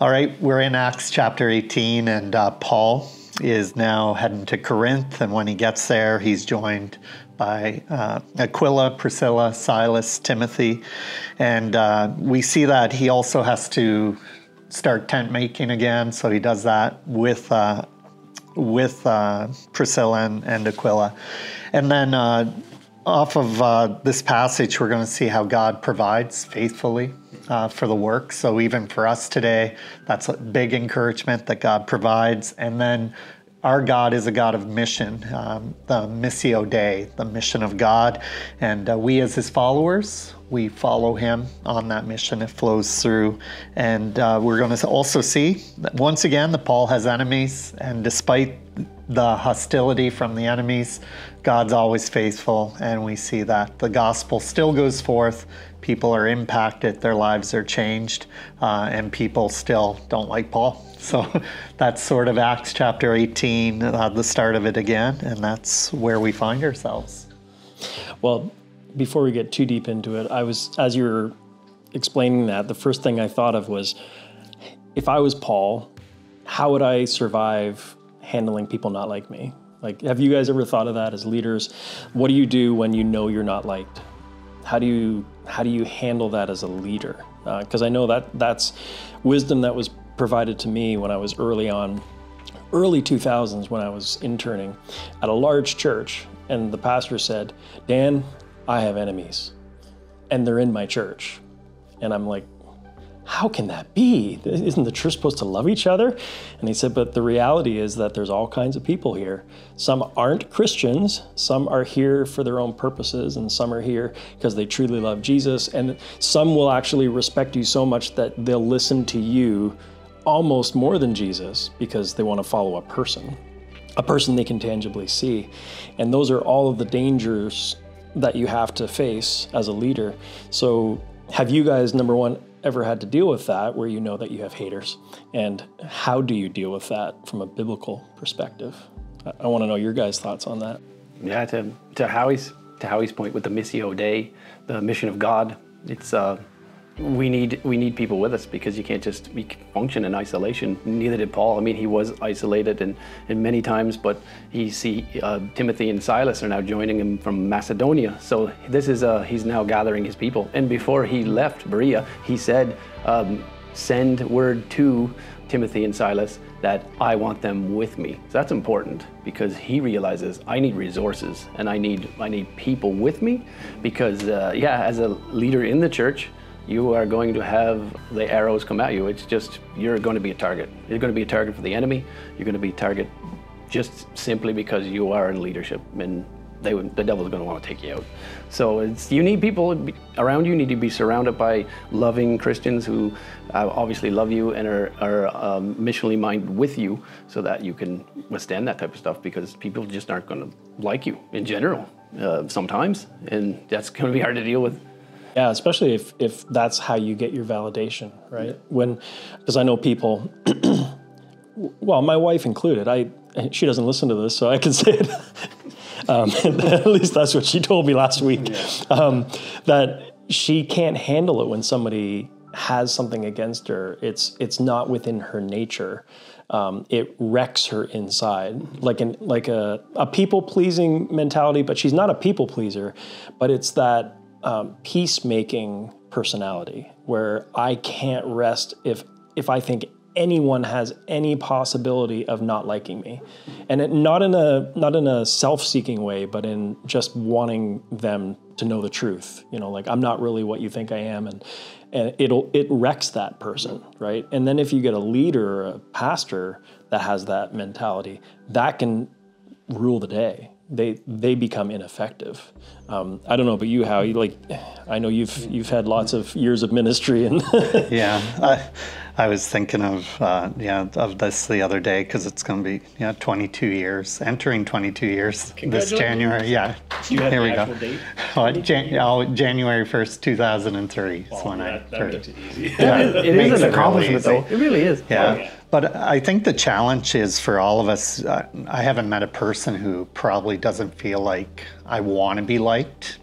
All right, we're in Acts chapter 18, and Paul is now heading to Corinth, and when he gets there, he's joined by Aquila, Priscilla, Silas, Timothy, and we see that he also has to start tent making again, so he does that with Priscilla and Aquila. And then off of this passage, we're going to see how God provides faithfully for the work. So even for us today, that's a big encouragement that God provides. And then our God is a God of mission, the Missio Dei, the mission of God. And we as his followers, we follow him on that mission. It flows through. And we're going to also see that once again that Paul has enemies. And despite the hostility from the enemies, God's always faithful. And we see that the gospel still goes forth. People are impacted, their lives are changed, and people still don't like Paul. So that's sort of Acts chapter 18, the start of it again, and that's where we find ourselves. Well, before we get too deep into it, as you were explaining that, the first thing I thought of was, if I was Paul, how would I survive handling people not like me? Like, have you guys ever thought of that as leaders? What do you do when you know you're not liked? How do you handle that as a leader? Because I know that's wisdom that was provided to me when I was early 2000s, when I was interning at a large church, and the pastor said, "Dan, I have enemies, and they're in my church." And I'm like, how can that be? Isn't the church supposed to love each other? And he said, but the reality is that there's all kinds of people here. Some aren't Christians, some are here for their own purposes, and some are here because they truly love Jesus, and some will actually respect you so much that they'll listen to you almost more than Jesus because they want to follow a person they can tangibly see. And those are all of the dangers that you have to face as a leader. So have you guys, number one, ever had to deal with that, where you know that you have haters? And how do you deal with that from a biblical perspective? I want to know your guys' thoughts on that. Yeah, to Howie's point with the Missio Dei, the mission of God, it's we need people with us, because you can't just function in isolation. Neither did Paul. I mean, he was isolated and many times, but Timothy and Silas are now joining him from Macedonia. So this is he's now gathering his people. And before he left Berea, he said, send word to Timothy and Silas that I want them with me. So that's important, because he realizes I need resources and I need people with me, because as a leader in the church, you are going to have the arrows come at you. It's just, you're going to be a target. You're going to be a target for the enemy. You're going to be a target just simply because you are in leadership, and the devil's going to want to take you out. So you need people around you. You need to be surrounded by loving Christians who obviously love you and are missionally minded with you, so that you can withstand that type of stuff, because people just aren't going to like you in general sometimes, and that's going to be hard to deal with. Yeah, especially if that's how you get your validation, right? Because I know people, well, my wife included, she doesn't listen to this, so I can say it. At least that's what she told me last week, that she can't handle it when somebody has something against her. It's not within her nature. It wrecks her inside, like a people-pleasing mentality, but she's not a people-pleaser, but it's that peacemaking personality where I can't rest if I think anyone has any possibility of not liking me, and not in a self-seeking way, but in just wanting them to know the truth. Like, I'm not really what you think I am, and it wrecks that person, right? And then if you get a leader or a pastor that has that mentality, that can rule the day. They become ineffective. I don't know about you, Howie. I know you've had lots of years of ministry, and yeah, I was thinking of this the other day, because it's going to be 22 years, entering 22 years this January. Yeah, do you have here the we actual go. date? January 1st, 2003. Well, is when that makes it easy. Yeah, it is an accomplishment, though. It really is. Yeah. But I think the challenge is for all of us, I haven't met a person who probably doesn't feel like I want to be liked.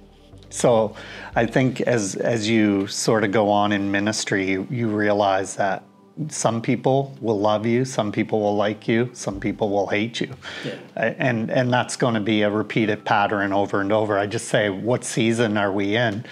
So I think as you sort of go on in ministry, you realize that some people will love you, some people will like you, some people will hate you. And that's going to be a repeated pattern over and over. I just say, what season are we in?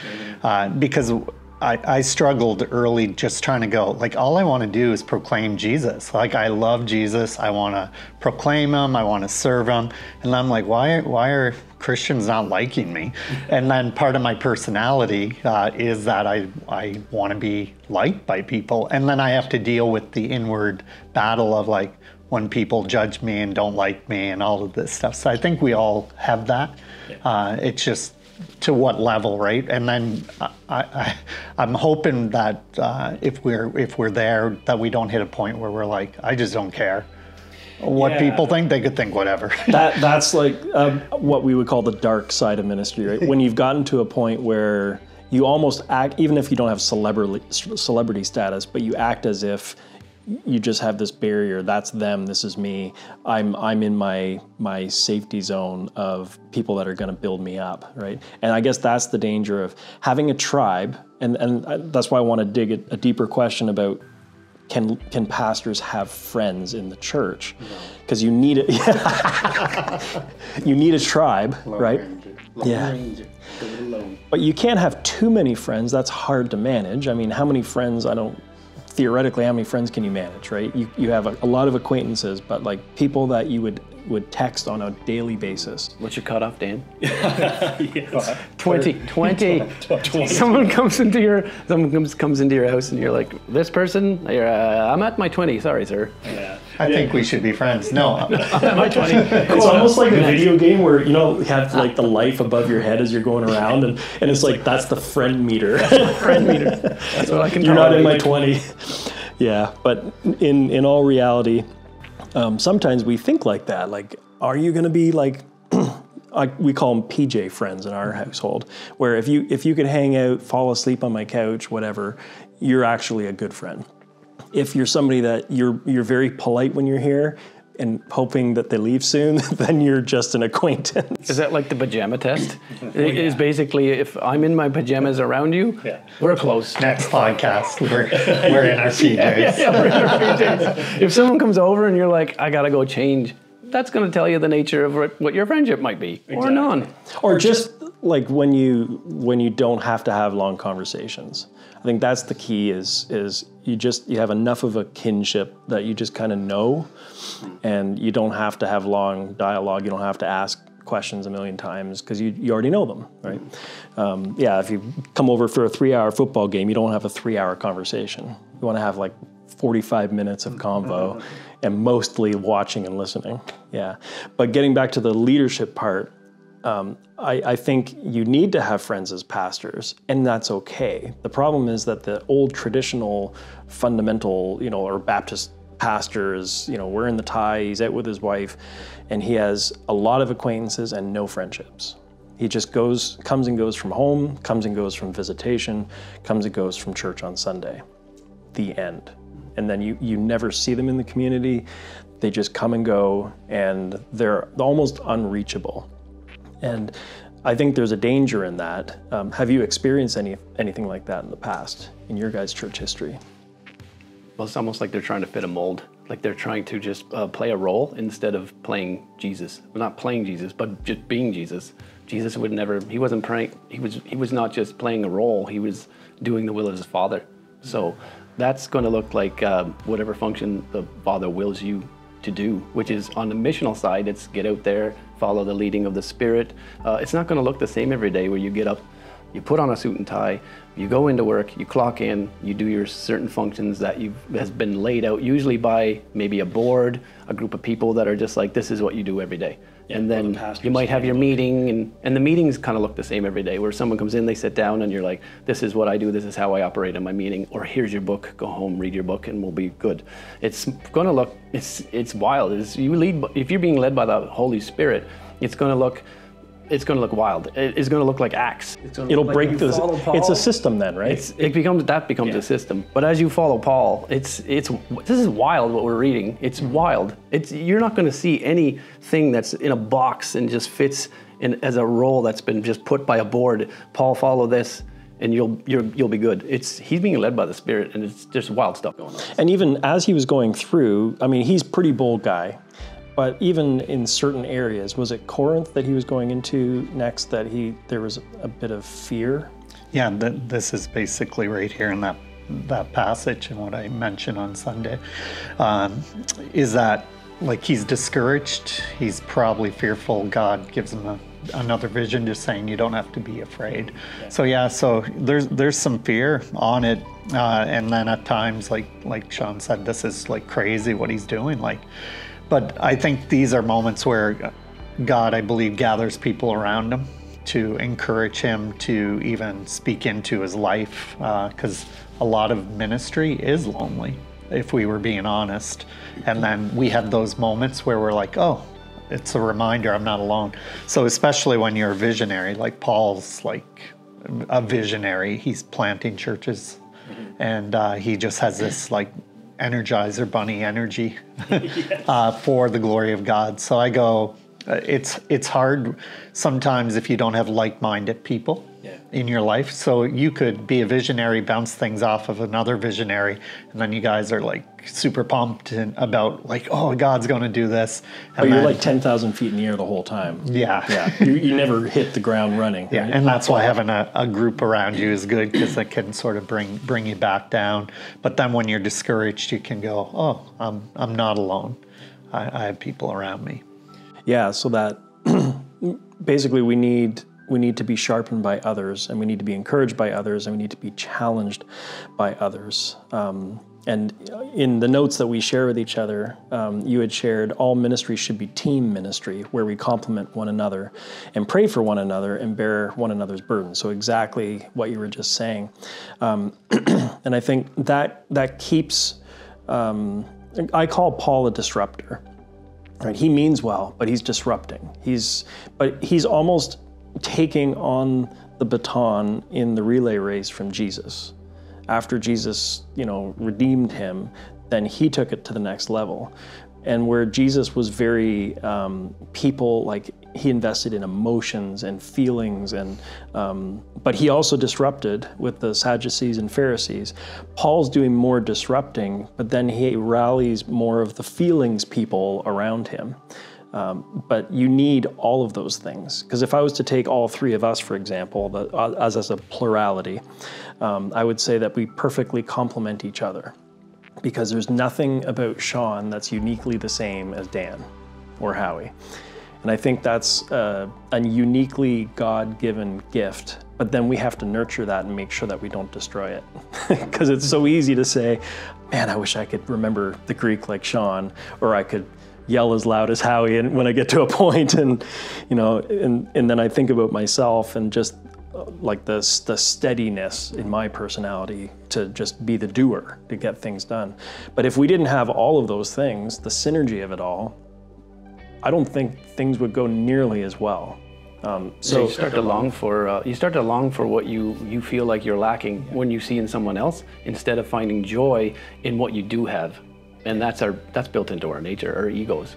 Because I struggled early just trying to go, like, all I want to do is proclaim Jesus. Like, I love Jesus. I want to proclaim him. I want to serve him. And I'm like, why are Christians not liking me? And then part of my personality is that I want to be liked by people. And then I have to deal with the inward battle of, like, when people judge me and don't like me and all of this stuff. So I think we all have that. It's just to what level, right? And then I'm hoping that if we're there, that we don't hit a point where we're like, I just don't care what people think. They could think whatever. That's like what we would call the dark side of ministry, right? When you've gotten to a point where you almost act, even if you don't have celebrity status, but you act as if you just have this barrier. That's them. This is me. I'm in my safety zone of people that are going to build me up, right? And I guess that's the danger of having a tribe. And that's why I want to dig a deeper question about can pastors have friends in the church? Because you need it. You need a tribe, right? But you can't have too many friends. That's hard to manage. I mean, how many friends? Theoretically, how many friends can you manage, right? You have a lot of acquaintances, but like people that you would text on a daily basis. What's your cutoff, Dan? 20. Someone comes into your house and you're like, this person, I'm at my 20. Sorry, sir. Yeah. I think we should be friends. No, I'm at my 20. It's almost like a video game where you have like the life above your head as you're going around, and it's like that's the friend meter. Friend meter. That's what I can. You're not in my 20. Yeah, but in all reality, sometimes we think like that. Like, are you going to be like? We call them PJ friends in our household, where if you could hang out, fall asleep on my couch, whatever, you're actually a good friend. If you're somebody that you're very polite when you're here and hoping that they leave soon, then you're just an acquaintance. Is that like the pajama test? It is basically, if I'm in my pajamas around you, we're close. Next podcast, we're in our PJs. Yeah, we're in our PJs. If someone comes over and you're like, I gotta go change, that's going to tell you the nature of what your friendship might be, or none. Or just like when you don't have to have long conversations. I think that's the key is you have enough of a kinship that you just kind of know, and you don't have to have long dialogue. You don't have to ask questions a million times because you already know them, right? If you come over for a 3-hour football game, you don't have a 3-hour conversation. You want to have like 45 minutes of convo and mostly watching and listening. Yeah. But getting back to the leadership part, I think you need to have friends as pastors, and that's okay. The problem is that the old traditional fundamental, or Baptist pastor is, wearing the tie, he's out with his wife, and he has a lot of acquaintances and no friendships. He just comes and goes from home, comes and goes from visitation, comes and goes from church on Sunday. The end. And then you never see them in the community. They just come and go, and they're almost unreachable. And I think there's a danger in that. Have you experienced anything like that in the past, in your guys' church history? Well, it's almost like they're trying to fit a mold. Like they're trying to just play a role instead of playing Jesus. Well, not playing Jesus, but just being Jesus. Jesus would never, he wasn't praying, he was not just playing a role, he was doing the will of his Father. So that's going to look like whatever function the Father wills you to do, which is on the missional side, it's get out there, follow the leading of the Spirit. It's not going to look the same every day where you get up, you put on a suit and tie, you go into work, you clock in, you do your certain functions that has been laid out, usually by maybe a board, a group of people that are just like, this is what you do every day. Yeah, and then you might have your meeting, and the meetings kind of look the same every day, where someone comes in, they sit down, and you're like, this is what I do, this is how I operate in my meeting, or here's your book, go home, read your book, and we'll be good. It's going to look, it's wild. If you're being led by the Holy Spirit, it's going to look wild. It's going to look like Acts. It'll break the. It's a system then, right? It becomes a system. But as you follow Paul, this is wild what we're reading. It's wild. You're not going to see anything that's in a box and just fits in as a role that's been just put by a board. Paul, follow this. and you'll be good. He's being led by the Spirit, and it's just wild stuff going on. And even as he was going through, I mean, he's a pretty bold guy, but even in certain areas, was it Corinth that he was going into next that there was a bit of fear? Yeah, this is basically right here in that passage, and what I mentioned on Sunday is that, like, he's discouraged, he's probably fearful. God gives him another vision, just saying you don't have to be afraid. Yeah. So there's some fear on it, and then at times, like Sean said, this is like crazy what he's doing. But I think these are moments where God, I believe, gathers people around him to encourage him to even speak into his life, because a lot of ministry is lonely, if we were being honest. And then we have those moments where we're like, oh, it's a reminder I'm not alone. So especially when you're a visionary, like Paul's like a visionary, he's planting churches, and he just has this like Energizer Bunny energy for the glory of God. So I go, it's hard sometimes if you don't have like-minded people in your life. So you could be a visionary, bounce things off of another visionary, and then you guys are like super pumped about like, oh, God's going to do this. And you're like 10,000 feet in the air the whole time. Yeah. You never hit the ground running. Yeah, right? and that's why having a group around you is good, because it can sort of bring you back down. But then when you're discouraged, you can go, oh, I'm not alone. I have people around me. Yeah, so that basically we need to be sharpened by others, and we need to be encouraged by others, and we need to be challenged by others. And in the notes that we share with each other, you had shared all ministry should be team ministry, where we complement one another and pray for one another and bear one another's burdens. So exactly what you were just saying. And I think that keeps, I call Paul a disruptor. Right? He means well, but he's disrupting. He's almost taking on the baton in the relay race from Jesus. After Jesus, redeemed him, then he took it to the next level. And where Jesus was very people, like he invested in emotions and feelings, but he also disrupted with the Sadducees and Pharisees. Paul's doing more disrupting, but then he rallies more of the feelings people around him. But you need all of those things. Because if I was to take all three of us, for example, as a plurality, I would say that we perfectly complement each other. Because there's nothing about Sean that's uniquely the same as Dan or Howie. And I think that's a uniquely God-given gift. But then we have to nurture that and make sure that we don't destroy it. Because it's so easy to say, man, I wish I could remember the Greek like Sean, or I could yell as loud as Howie and when I get to a point, and then I think about myself and just like the steadiness in my personality to just be the doer, to get things done. But if we didn't have all of those things, the synergy of it all, I don't think things would go nearly as well. So you start to long for what you feel like you're lacking when you see in someone else, instead of finding joy in what you do have. And that's built into our nature, our egos.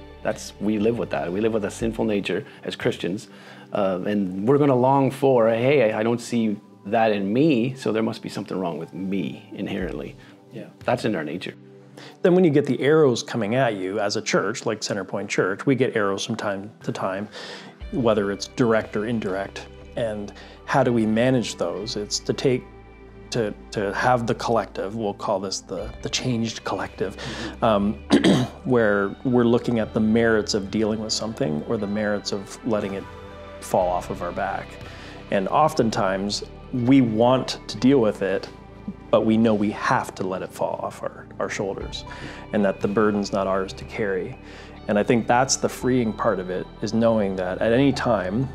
We live with that. We live with a sinful nature as Christians. And we're going to long for, hey, I don't see that in me, so there must be something wrong with me inherently. Yeah, that's in our nature. Then when you get the arrows coming at you as a church, like Centerpoint Church, we get arrows from time to time, whether it's direct or indirect. And how do we manage those? It's to have the collective, we'll call this the changed collective, where we're looking at the merits of dealing with something or the merits of letting it fall off of our back. And oftentimes we want to deal with it, but we know we have to let it fall off our shoulders, and that the burden's not ours to carry. And I think that's the freeing part of it, is knowing that at any time,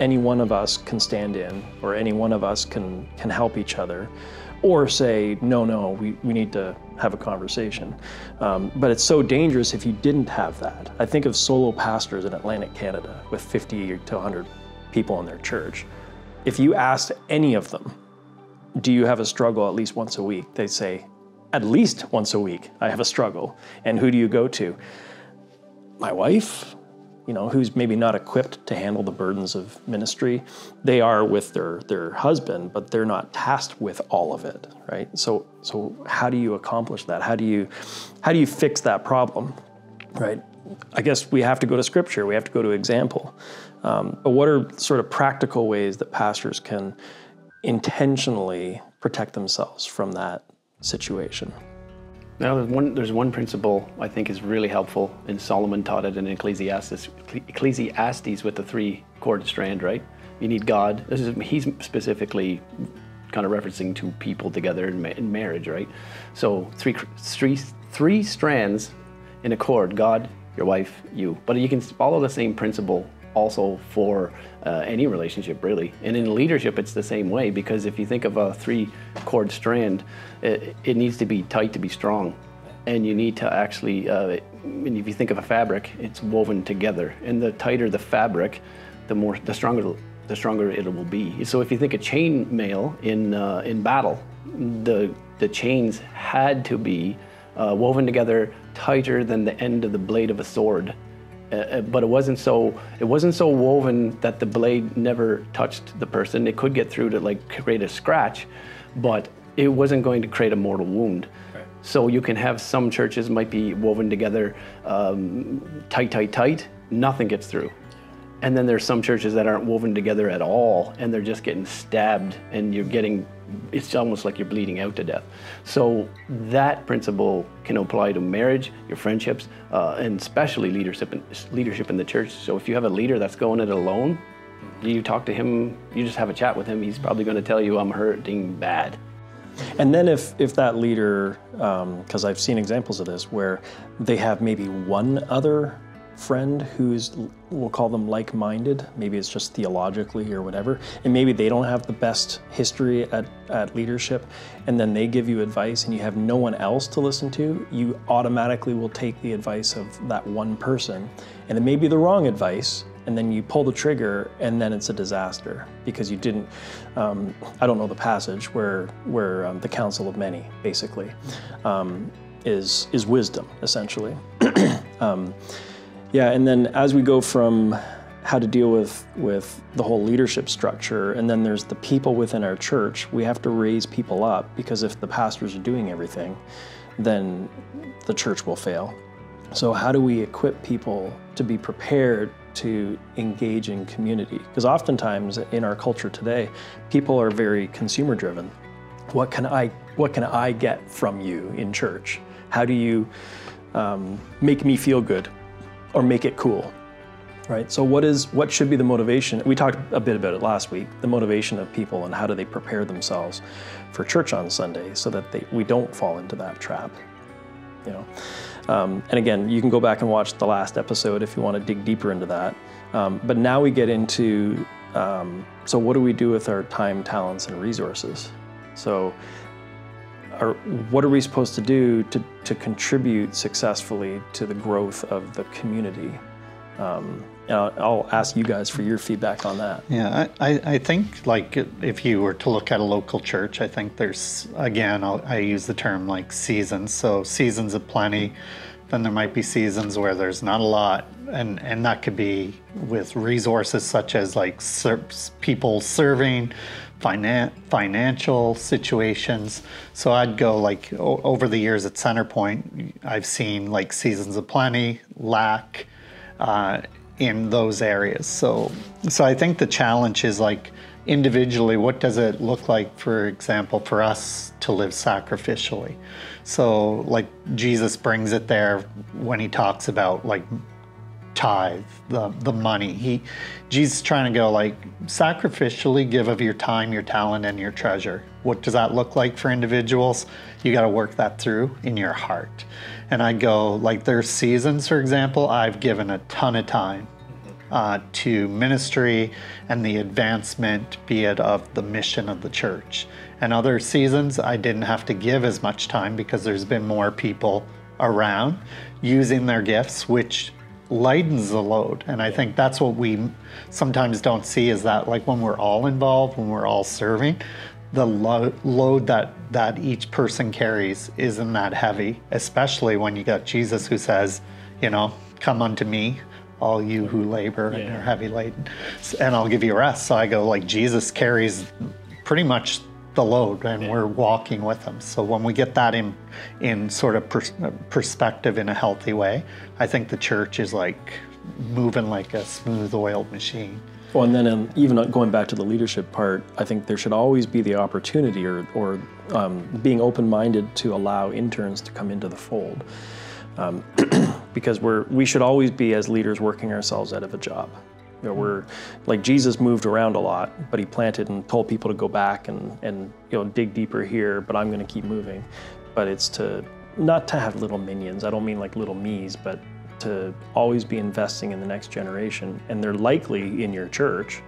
any one of us can stand in, or any one of us can help each other, or say, no, we need to have a conversation. But it's so dangerous if you didn't have that. I think of solo pastors in Atlantic Canada with 50 to 100 people in their church. If you asked any of them, do you have a struggle at least once a week? They'd say, at least once a week, I have a struggle. And who do you go to? My wife, who's maybe not equipped to handle the burdens of ministry. They are with their husband, but they're not tasked with all of it, right? So how do you accomplish that? How do you fix that problem, right? I guess we have to go to Scripture. We have to go to example. But what are sort of practical ways that pastors can intentionally protect themselves from that situation? Now, there's one principle I think is really helpful, and Solomon taught it in Ecclesiastes with the 3-chord strand, right? You need God. He's specifically kind of referencing to people together in marriage, right? So three strands in a cord: God, your wife, you. But you can follow the same principle also for any relationship, really. And in leadership, it's the same way, because if you think of a 3-chord strand, it needs to be tight to be strong. And you need to actually, if you think of a fabric, it's woven together. And the tighter the fabric, the stronger it will be. So if you think of chain mail in battle, the chains had to be woven together tighter than the end of the blade of a sword. But it wasn't so woven that the blade never touched the person. It could get through to create a scratch, but it wasn't going to create a mortal wound. Right. So you can have some churches might be woven together tight, nothing gets through. And then there's some churches that aren't woven together at all, and they're just getting stabbed, and it's almost like you're bleeding out to death. So that principle can apply to marriage, your friendships, and especially leadership in the church. So if you have a leader that's going it alone, you talk to him, you just have a chat with him, he's probably going to tell you, I'm hurting bad. And then if that leader, because I've seen examples of this, where they have maybe one other friend who's, we'll call them like-minded, maybe it's just theologically or whatever, and maybe they don't have the best history at leadership, and then they give you advice and you have no one else to listen to, you automatically will take the advice of that one person, and it may be the wrong advice, and then you pull the trigger, and then it's a disaster because you didn't, I don't know the passage where the counsel of many, basically, is wisdom, essentially. Yeah, and then as we go from how to deal with the whole leadership structure, and then there's the people within our church, we have to raise people up, because if the pastors are doing everything, then the church will fail. So how do we equip people to be prepared to engage in community? Because oftentimes in our culture today, people are very consumer driven. What can I get from you in church? How do you make me feel good? Or make it cool, right? So what should be the motivation? We talked a bit about it last week, the motivation of people and how do they prepare themselves for church on Sunday so that we don't fall into that trap, And again, you can go back and watch the last episode if you want to dig deeper into that. But now we get into, so what do we do with our time, talents, and resources? So what are we supposed to do to contribute successfully to the growth of the community? I'll ask you guys for your feedback on that. Yeah, I think if you were to look at a local church, I think there's, again, I use the term seasons. So seasons of plenty, then there might be seasons where there's not a lot. And that could be with resources such as people serving, financial situations. So I'd go over the years at Centerpoint, I've seen seasons of plenty, lack in those areas. So I think the challenge is individually, what does it look like, for example, for us to live sacrificially? So Jesus brings it there when he talks about tithe, the money. Jesus is trying to go sacrificially give of your time, your talent, and your treasure. What does that look like for individuals? You got to work that through in your heart. And I go there's seasons, for example, I've given a ton of time to ministry and the advancement, be it of the mission of the church. And other seasons, I didn't have to give as much time because there's been more people around using their gifts, which lightens the load. And I think that's what we sometimes don't see, is that when we're all involved, when we're all serving, the load that each person carries isn't that heavy, especially when you got Jesus who says, come unto me, all you who labor and are heavy laden, and I'll give you rest. So I go, like, Jesus carries pretty much the load, and we're walking with him. So when we get that in sort of perspective in a healthy way, I think the church is like moving like a smooth oiled machine. Well, and then even going back to the leadership part, I think there should always be the opportunity or being open-minded to allow interns to come into the fold. Because we should always be, as leaders, working ourselves out of a job. You know, we're like, Jesus moved around a lot, but he planted and told people to go back and dig deeper here, but I'm going to keep moving. But it's not to have little minions. I don't mean like little me's, but to always be investing in the next generation. And they're likely in your church,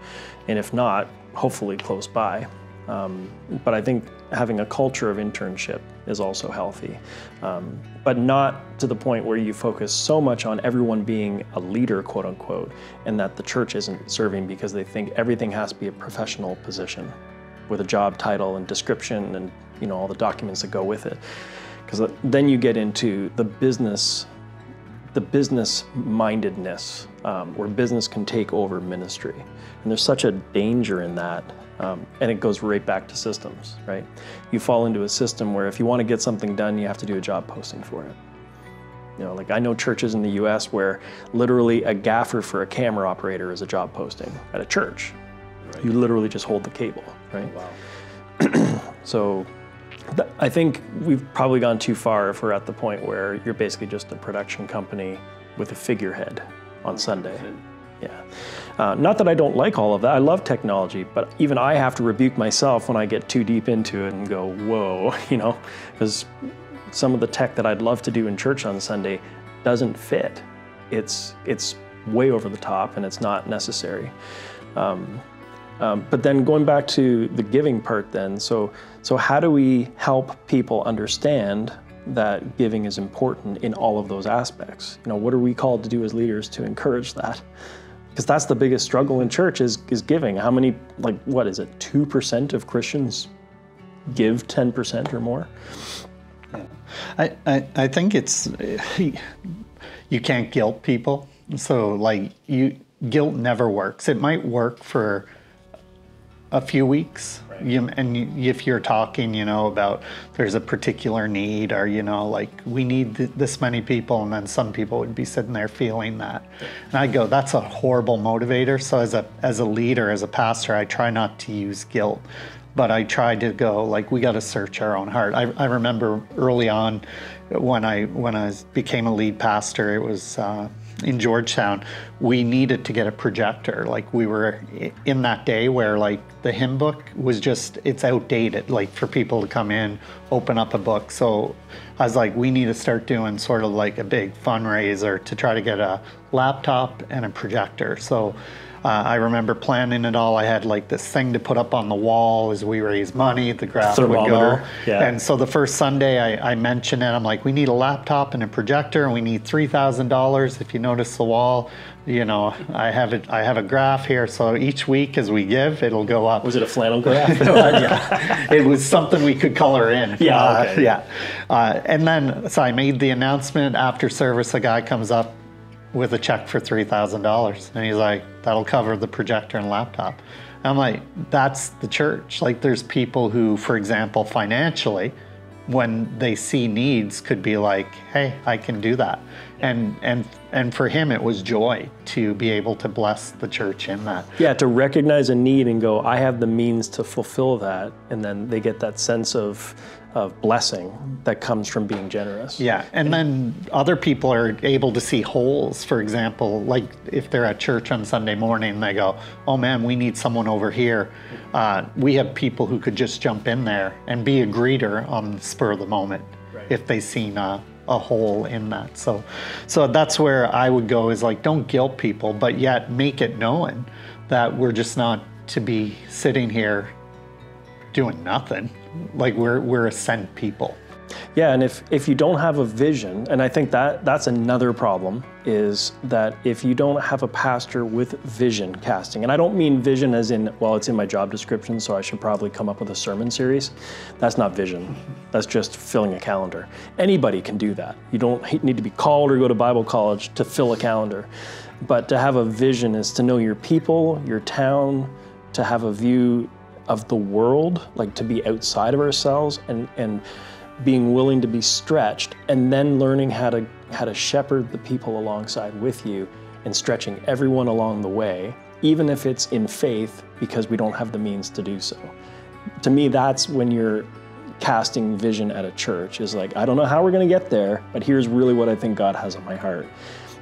and if not, hopefully close by. But I think having a culture of internship is also healthy, but not to the point where you focus so much on everyone being a leader, quote unquote, and that the church isn't serving because they think everything has to be a professional position with a job title and description and all the documents that go with it. Because then you get into the business mindedness, where business can take over ministry. And there's such a danger in that. And it goes right back to systems, right? You fall into a system where if you want to get something done, you have to do a job posting for it. Like I know churches in the US where literally a gaffer for a camera operator is a job posting at a church. Right. You literally just hold the cable, right? Wow. So I think we've probably gone too far if we're at the point where you're basically just a production company with a figurehead on Sunday. Yeah. Not that I don't like all of that. I love technology, but even I have to rebuke myself when I get too deep into it and go, whoa, because some of the tech that I'd love to do in church on Sunday doesn't fit. It's way over the top and it's not necessary. But then going back to the giving part then, so how do we help people understand that giving is important in all of those aspects? What are we called to do as leaders to encourage that? Because that's the biggest struggle in church is giving. How many, what is it, 2% of Christians give 10% or more? I think it's, you can't guilt people. So guilt never works. It might work for a few weeks. Right. If you're talking, about there's a particular need or, we need this many people, and then some people would be sitting there feeling that. And I go, that's a horrible motivator. So as a leader, as a pastor, I try not to use guilt, but I try to go, we got to search our own heart. I remember early on when I became a lead pastor, it was in Georgetown, we needed to get a projector. We were in that day where the hymn book was it's outdated, for people to come in, open up a book. So I was like, we need to start doing sort of a big fundraiser to try to get a laptop and a projector. So I remember planning it all. I had this thing to put up on the wall as we raise money, the graph would go. Yeah. And so the first Sunday I mentioned it, I'm like, we need a laptop and a projector, and we need $3,000. If you notice the wall, I have a graph here. So each week as we give, it'll go up. Was it a flannel graph? Yeah. It was something we could color in. Yeah. Okay. Yeah. And then, so I made the announcement. After service, a guy comes up with a check for $3,000. And he's like, that'll cover the projector and laptop. And I'm like, that's the church. There's people who, for example, financially, when they see needs, could be like, hey, I can do that. And for him, it was joy to be able to bless the church in that. Yeah, to recognize a need and go, I have the means to fulfill that. And then they get that sense of blessing that comes from being generous. Yeah, and then other people are able to see holes. For example, if they're at church on Sunday morning, they go, oh man, we need someone over here. We have people who could just jump in there and be a greeter on the spur of the moment, right, if they seen a hole in that. So that's where I would go is don't guilt people, but yet make it known that we're just not to be sitting here doing nothing. We're a sent people. Yeah, and if you don't have a vision, and I think that's another problem, is that if you don't have a pastor with vision casting, and I don't mean vision as in, well, it's in my job description, so I should probably come up with a sermon series. That's not vision. That's just filling a calendar. Anybody can do that. You don't need to be called or go to Bible college to fill a calendar. But to have a vision is to know your people, your town, to have a view of the world, like to be outside of ourselves, and being willing to be stretched, and then learning how to shepherd the people alongside with you and stretching everyone along the way, even if it's in faith, because we don't have the means to do so. To me, that's when you're casting vision at a church, is like, I don't know how we're going to get there, but here's really what I think God has on my heart.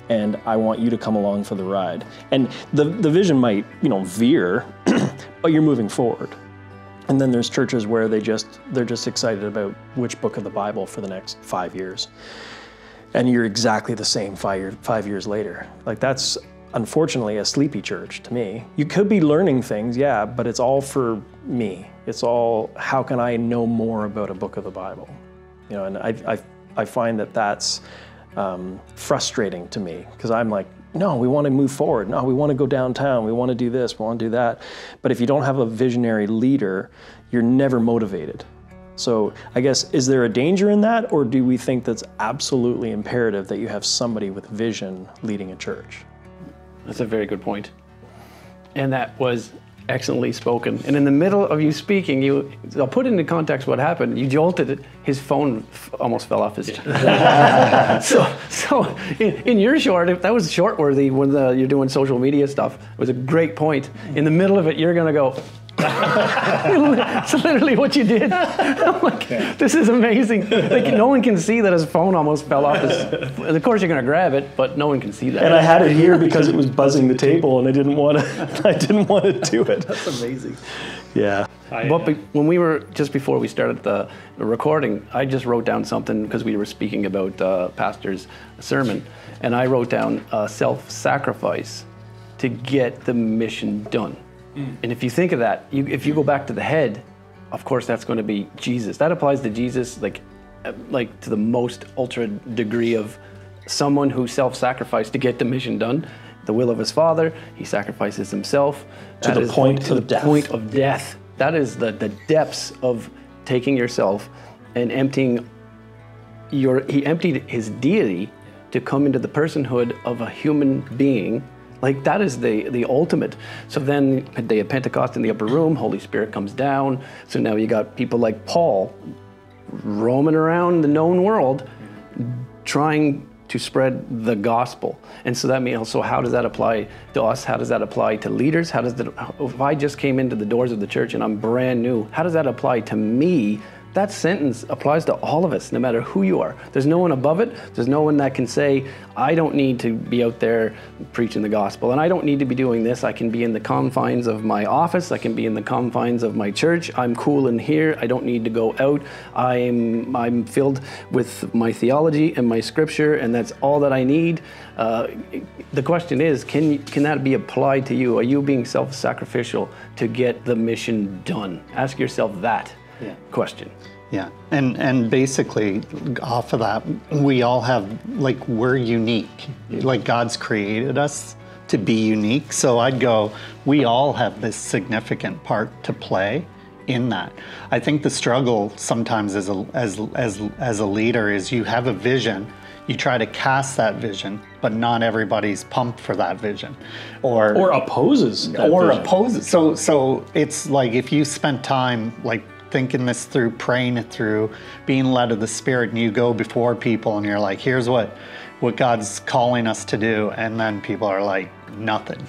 And I want you to come along for the ride. And the vision might, veer, but you're moving forward. And then there's churches where they're just excited about which book of the Bible for the next 5 years. And you're exactly the same 5 years later. Like, that's unfortunately a sleepy church to me. You could be learning things, yeah, but it's all for me. It's all, how can I know more about a book of the Bible? And I find that that's frustrating to me, because I'm like, no, we want to move forward. No, we want to go downtown. We want to do this. We want to do that. But if you don't have a visionary leader, you're never motivated. So I guess, is there a danger in that, or do we think that's absolutely imperative that you have somebody with vision leading a church? That's a very good point. And that was excellently spoken. And in the middle of you speaking, I'll put into context what happened. You jolted it. His phone almost fell off his chest. So in your short, that was short-worthy when you're doing social media stuff. It was a great point. In the middle of it, you're going to go, it's literally what you did. I'm like, this is amazing. Like, no one can see that his phone almost fell off his. Of course, you're going to grab it, but no one can see that. And I had it here because it was buzzing the table, and I didn't want to do it. That's amazing. Yeah. But when we were, just before we started the recording, I just wrote down something because we were speaking about pastor's sermon, and I wrote down self-sacrifice to get the mission done. And if you think of that, if you go back to the head, of course, that's going to be Jesus. That applies to Jesus, like to the most ultra degree of someone who self-sacrificed to get the mission done. The will of his Father, he sacrifices himself to the point of death. That is the depths of taking yourself and emptying he emptied his deity to come into the personhood of a human being. Like, that is the ultimate. So then, the day of Pentecost in the upper room, Holy Spirit comes down. So now you got people like Paul roaming around the known world, trying to spread the gospel. And so that means, so how does that apply to us? How does that apply to leaders? If I just came into the doors of the church and I'm brand new, how does that apply to me? That sentence applies to all of us, no matter who you are. There's no one above it. There's no one that can say, I don't need to be out there preaching the gospel, and I don't need to be doing this. I can be in the confines of my office. I can be in the confines of my church. I'm cool in here. I don't need to go out. I'm filled with my theology and my scripture, and that's all that I need. The question is, can that be applied to you? Are you being self-sacrificial to get the mission done? Ask yourself that question. Yeah, and basically off of that, we all have, like, we're unique. Like, God's created us to be unique. So I'd go, we all have this significant part to play in that. I think the struggle sometimes as a leader is you have a vision, you try to cast that vision, but not everybody's pumped for that vision, or opposes that vision. Opposes. So it's like, if you spent time like thinking this through, praying it through, being led of the Spirit, and you go before people and you're like, here's what God's calling us to do, and then people are like, nothing.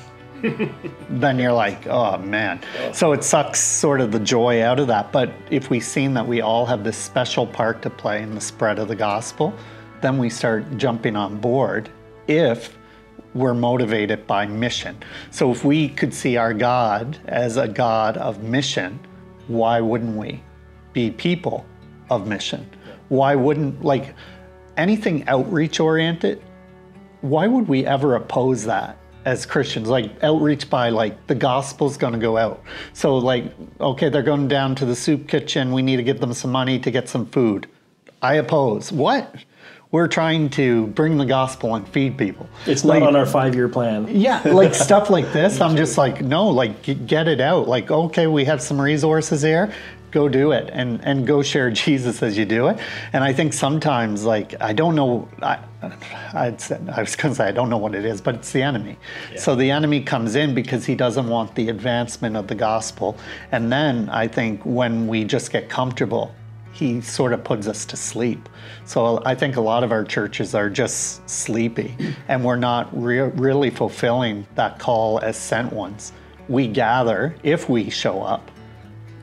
Then you're like, oh man. So it sucks sort of the joy out of that. But if we've seen that we all have this special part to play in the spread of the gospel, then we start jumping on board if we're motivated by mission. So if we could see our God as a God of mission, why wouldn't we be people of mission? Why wouldn't, like, anything outreach oriented, why would we ever oppose that as Christians? Like, outreach by, like, the gospel's going to go out. So, like, okay, they're going down to the soup kitchen. We need to give them some money to get some food. I oppose. What? We're trying to bring the gospel and feed people. It's not on our 5-year plan. Yeah, like stuff like this. I'm just like, no, like get it out. Like, okay, we have some resources here. Go do it and go share Jesus as you do it. And I think sometimes, like, I don't know, I was going to say I don't know what it is, but it's the enemy. Yeah. So the enemy comes in because he doesn't want the advancement of the gospel. And then I think when we just get comfortable, he sort of puts us to sleep. So I think a lot of our churches are just sleepy, and we're not really fulfilling that call as sent ones. We gather if we show up,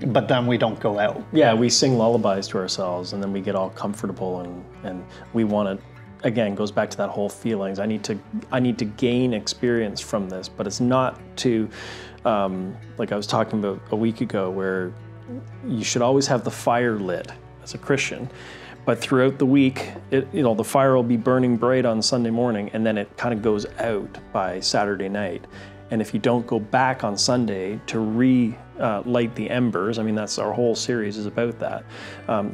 but then we don't go out. Yeah, we sing lullabies to ourselves, and then we get all comfortable, and we want to, again, goes back to that whole feelings. I need to gain experience from this, but it's not to, like I was talking about a week ago, where you should always have the fire lit as a Christian, but throughout the week, the fire will be burning bright on Sunday morning, and then it kind of goes out by Saturday night. And if you don't go back on Sunday to light the embers, I mean, that's our whole series is about that,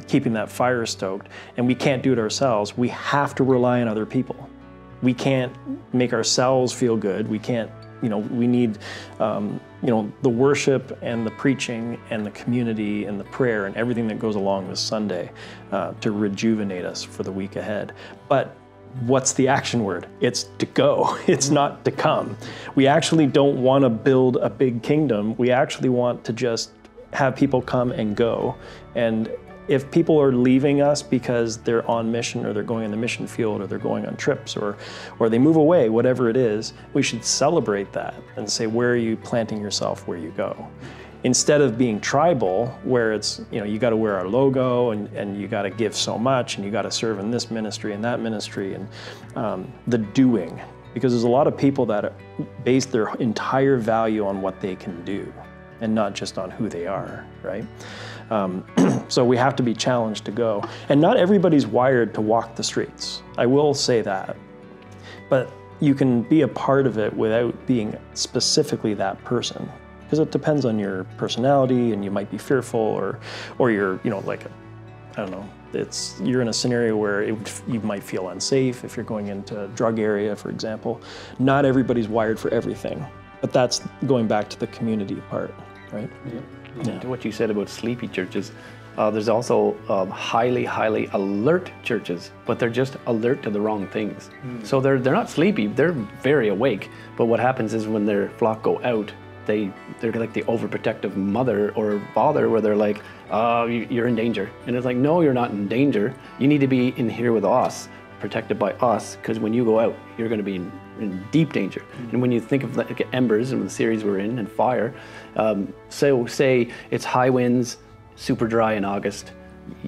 keeping that fire stoked. And we can't do it ourselves. We have to rely on other people. We can't make ourselves feel good. We can't, we need, the worship and the preaching and the community and the prayer and everything that goes along with Sunday to rejuvenate us for the week ahead. But what's the action word? It's to go. It's not to come. We actually don't want to build a big kingdom. We actually want to just have people come and go. And if people are leaving us because they're on mission, or they're going in the mission field, or they're going on trips, or they move away, whatever it is, we should celebrate that and say, where are you planting yourself where you go? Instead of being tribal, where it's, you got to wear our logo, and you got to give so much, and you got to serve in this ministry and that ministry, and the doing. Because there's a lot of people that base their entire value on what they can do, and not just on who they are, right? So we have to be challenged to go. And not everybody's wired to walk the streets. I will say that. But you can be a part of it without being specifically that person. Because it depends on your personality, and you might be fearful, or you're, I don't know, you're in a scenario where you might feel unsafe if you're going into a drug area, for example. Not everybody's wired for everything, but that's going back to the community part, right? Yeah. To what you said about sleepy churches, there's also highly, highly alert churches, but they're just alert to the wrong things. So they're not sleepy, they're very awake, but what happens is when their flock go out, they're like the overprotective mother or father, where they're like, you're in danger. And it's like, no, you're not in danger. You need to be in here with us, protected by us, because when you go out, you're going to be in deep danger. And when you think of like embers and the series we're in, and fire, so say it's high winds, super dry in August.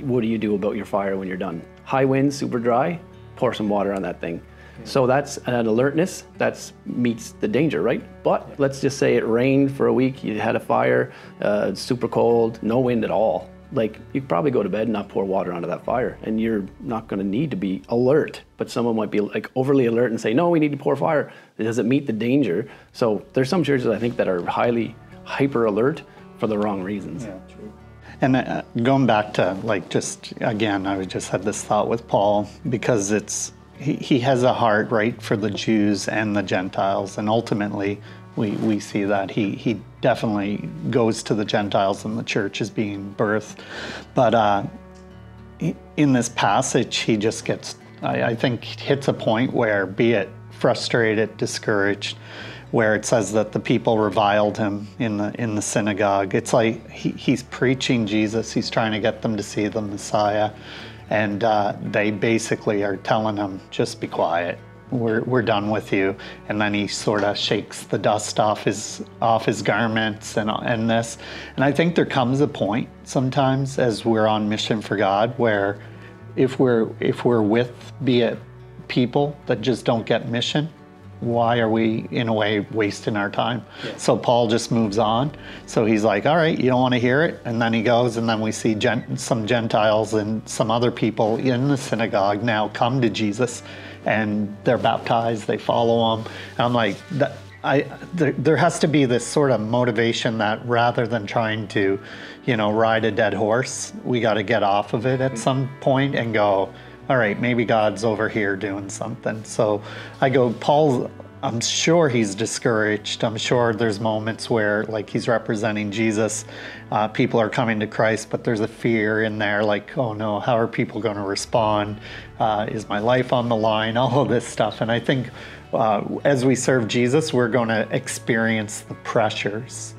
What do you do about your fire when you're done? High winds, super dry, pour some water on that thing. So that's an alertness that meets the danger, right? But let's just say it rained for a week, you had a fire, it's super cold, no wind at all. Like, you could probably go to bed and not pour water onto that fire, and you're not going to need to be alert. But someone might be like overly alert and say, no, we need to pour fire. Does it meet the danger? So there's some churches, I think, that are highly hyper alert for the wrong reasons. Yeah, true. And going back to, like, just again, I just had this thought with Paul, because he has a heart, right, for the Jews and the Gentiles, and ultimately we see that he definitely goes to the Gentiles, and the church is being birthed. But in this passage, he just gets, I think, hits a point where, be it frustrated, discouraged, where it says that the people reviled him in the synagogue. It's like he's preaching Jesus. He's trying to get them to see the Messiah. And they basically are telling him, just be quiet. We're done with you. And then he sort of shakes the dust off his garments and this. And I think there comes a point sometimes, as we're on mission for God, where if we're with, be it people that just don't get mission, why are we, in a way, wasting our time? Yeah. So Paul just moves on. So he's like, all right, you don't want to hear it? And then he goes, and then we see some Gentiles and some other people in the synagogue now come to Jesus, and they're baptized, they follow him. And I'm like, there has to be this sort of motivation that rather than trying to, ride a dead horse, we got to get off of it at some point and go, all right, maybe God's over here doing something. So I go, Paul, I'm sure he's discouraged. I'm sure there's moments where, like, he's representing Jesus. People are coming to Christ, but there's a fear in there, like, oh no, how are people going to respond? Is my life on the line? All of this stuff. And I think as we serve Jesus, we're going to experience the pressures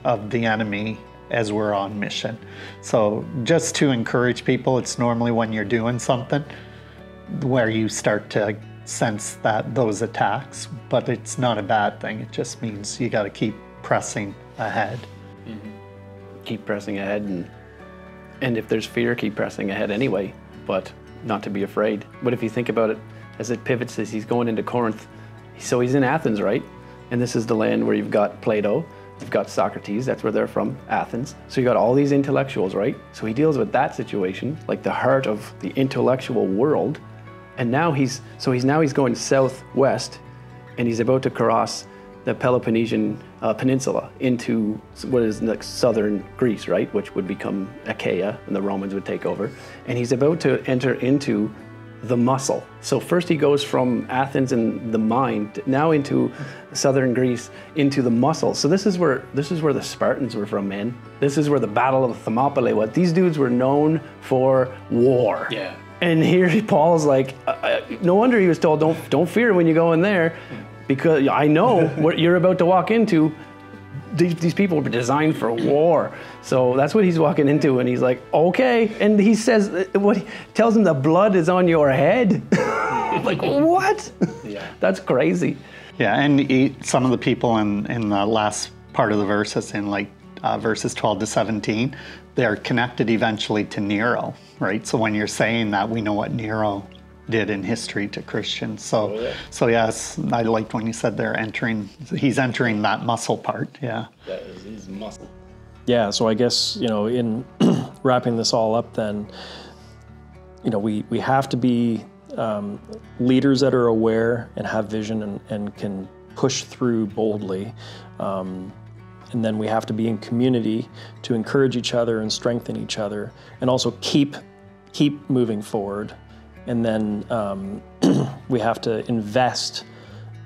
of the enemy as we're on mission. So just to encourage people, it's normally when you're doing something where you start to sense those attacks, but it's not a bad thing. It just means you got to keep pressing ahead. Keep pressing ahead, and if there's fear, keep pressing ahead anyway, but not to be afraid. But if you think about it, as it pivots, as he's going into Corinth, so he's in Athens, right? And this is the land where you've got Plato, you've got Socrates, that's where they're from, Athens. So you got all these intellectuals, right? So he deals with that situation, like the heart of the intellectual world. And now he's going southwest, and he's about to cross the Peloponnesian Peninsula into what is like southern Greece, right? Which would become Achaia, and the Romans would take over. And he's about to enter into the muscle. So first he goes from Athens and the mind, now into southern Greece, into the muscle. So this is where the Spartans were from, man. This is where the Battle of Thermopylae was. These dudes were known for war. Yeah. And here Paul's like, no wonder he was told, don't fear when you go in there, because I know what you're about to walk into. These people were designed for war. So that's what he's walking into, and he's like, okay. And he says, he tells him the blood is on your head. Like, what? Yeah. That's crazy. Yeah, and some of the people in the last part of the verses, in like verses 12 to 17, they're connected eventually to Nero, right? So when you're saying that, we know what Nero did in history to Christians. So yes, I liked when you said he's entering that muscle part. Yeah. That is his muscle. Yeah, so I guess, in wrapping this all up then, we have to be leaders that are aware and have vision and can push through boldly. And then we have to be in community to encourage each other and strengthen each other, and also keep moving forward. And then we have to invest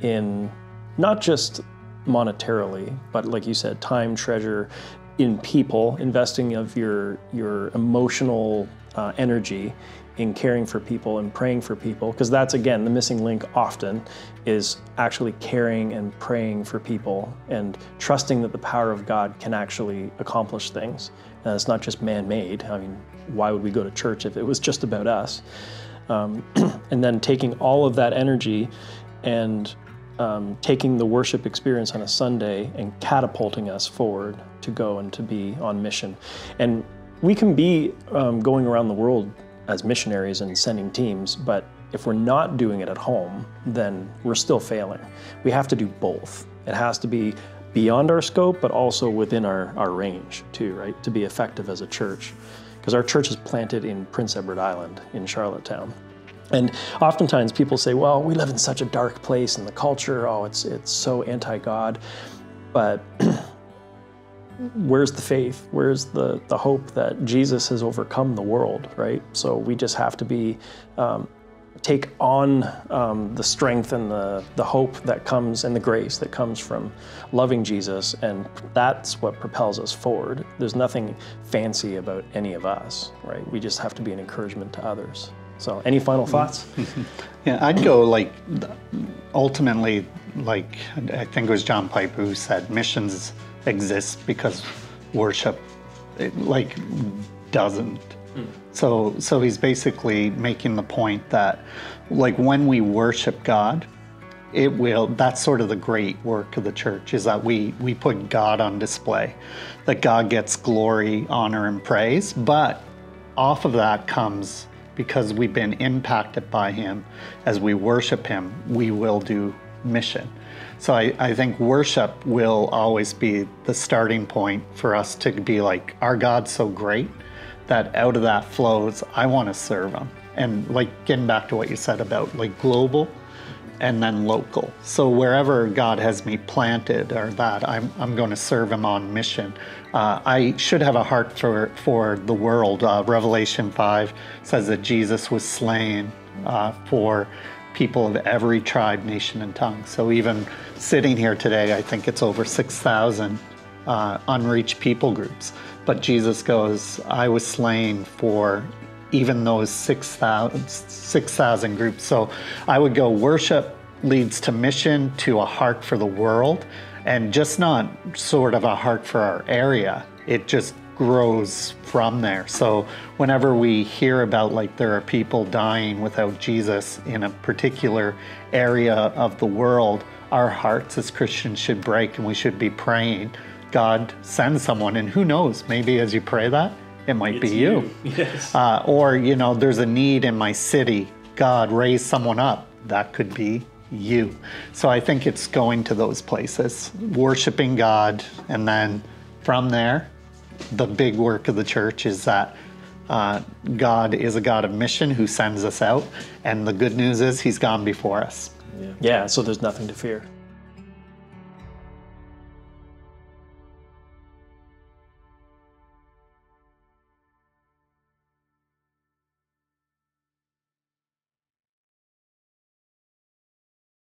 in not just monetarily, but like you said, time, treasure, in people, investing of your emotional energy in caring for people and praying for people, because that's, again, the missing link often is actually caring and praying for people and trusting that the power of God can actually accomplish things. And it's not just man-made. I mean, why would we go to church if it was just about us? And then taking all of that energy and taking the worship experience on a Sunday and catapulting us forward to go and to be on mission. And we can be going around the world as missionaries and sending teams, but if we're not doing it at home, then we're still failing. We have to do both. It has to be beyond our scope, but also within our range too, right? To be effective as a church. Because our church is planted in Prince Edward Island in Charlottetown. And oftentimes people say, well, we live in such a dark place and the culture, it's so anti-God. But where's the faith? Where's the hope that Jesus has overcome the world, right? So we just have to take on the strength and the hope that comes and the grace that comes from loving Jesus, and that's what propels us forward. There's nothing fancy about any of us, right? We just have to be an encouragement to others. So any final thoughts? Yeah, I'd go ultimately, I think it was John Piper who said missions exist because worship doesn't. So he's basically making the point that when we worship God, that's sort of the great work of the church, is that we put God on display, that God gets glory, honor, and praise. But off of that comes, because we've been impacted by him, as we worship him, we will do mission. So I think worship will always be the starting point for us to be like, our God's so great that out of that flows, I want to serve him. And getting back to what you said about global, and then local. So wherever God has me planted or that, I'm going to serve him on mission. I should have a heart for the world. Revelation 5 says that Jesus was slain for people of every tribe, nation, and tongue. So even sitting here today, I think it's over 6,000 unreached people groups. But Jesus goes, I was slain for even those 6,000 groups. So I would go, worship leads to mission, to a heart for the world, and just not sort of a heart for our area. It just grows from there. So whenever we hear about like there are people dying without Jesus in a particular area of the world, our hearts as Christians should break, and we should be praying, God, send someone. And who knows, maybe as you pray that, it might be you. Yes. Or, there's a need in my city. God, raise someone up. That could be you. So I think it's going to those places, worshiping God, and then from there, the big work of the church is that God is a God of mission who sends us out. And the good news is he's gone before us. Yeah, so there's nothing to fear.